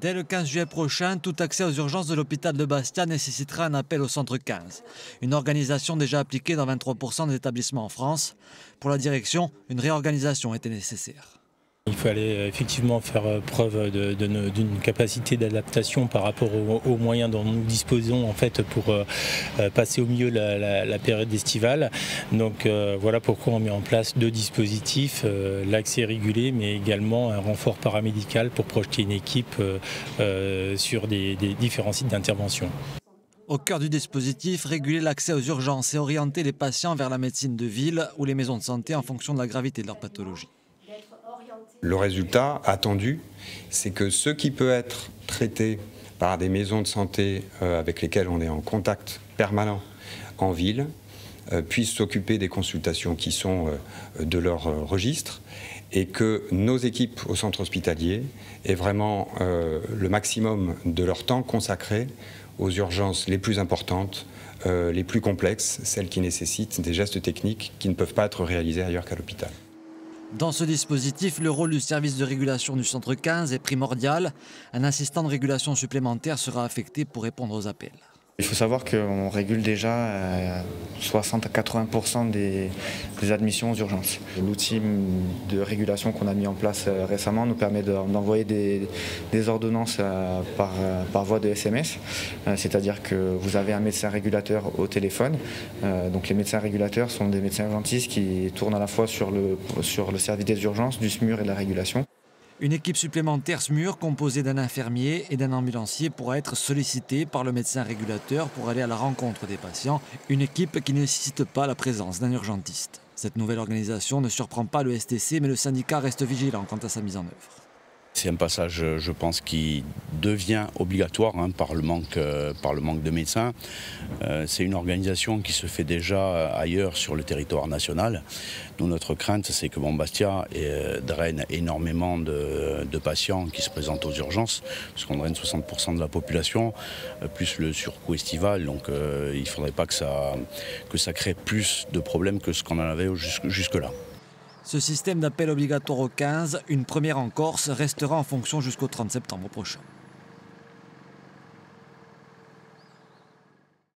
Dès le 15 juillet prochain, tout accès aux urgences de l'hôpital de Bastia nécessitera un appel au centre 15. Une organisation déjà appliquée dans 23% des établissements en France. Pour la direction, une réorganisation était nécessaire. Il fallait effectivement faire preuve d'une capacité d'adaptation par rapport aux moyens dont nous disposons en fait pour passer au mieux la période estivale. Donc voilà pourquoi on met en place deux dispositifs, l'accès régulé mais également un renfort paramédical pour projeter une équipe sur des différents sites d'intervention. Au cœur du dispositif, réguler l'accès aux urgences et orienter les patients vers la médecine de ville ou les maisons de santé en fonction de la gravité de leur pathologie. Le résultat attendu, c'est que ce qui peut être traité par des maisons de santé avec lesquelles on est en contact permanent en ville puissent s'occuper des consultations qui sont de leur registre et que nos équipes au centre hospitalier aient vraiment le maximum de leur temps consacré aux urgences les plus importantes, les plus complexes, celles qui nécessitent des gestes techniques qui ne peuvent pas être réalisés ailleurs qu'à l'hôpital. Dans ce dispositif, le rôle du service de régulation du centre 15 est primordial. Un assistant de régulation supplémentaire sera affecté pour répondre aux appels. Il faut savoir qu'on régule déjà 60 à 80% des admissions aux urgences. L'outil de régulation qu'on a mis en place récemment nous permet d'envoyer des ordonnances par voie de SMS. C'est-à-dire que vous avez un médecin régulateur au téléphone. Donc les médecins régulateurs sont des médecins urgentistes qui tournent à la fois sur le service des urgences, du SMUR et de la régulation. Une équipe supplémentaire SMUR composée d'un infirmier et d'un ambulancier pourra être sollicitée par le médecin régulateur pour aller à la rencontre des patients. Une équipe qui ne nécessite pas la présence d'un urgentiste. Cette nouvelle organisation ne surprend pas le STC, mais le syndicat reste vigilant quant à sa mise en œuvre. C'est un passage, je pense, qui devient obligatoire par le manque de médecins. C'est une organisation qui se fait déjà ailleurs sur le territoire national. Nous, notre crainte, c'est que Bastia draine énormément de patients qui se présentent aux urgences, parce qu'on draine 60% de la population, plus le surcoût estival. Donc il ne faudrait pas que ça crée plus de problèmes que ce qu'on en avait jusque-là. Ce système d'appel obligatoire au 15, une première en Corse, restera en fonction jusqu'au 30 septembre prochain.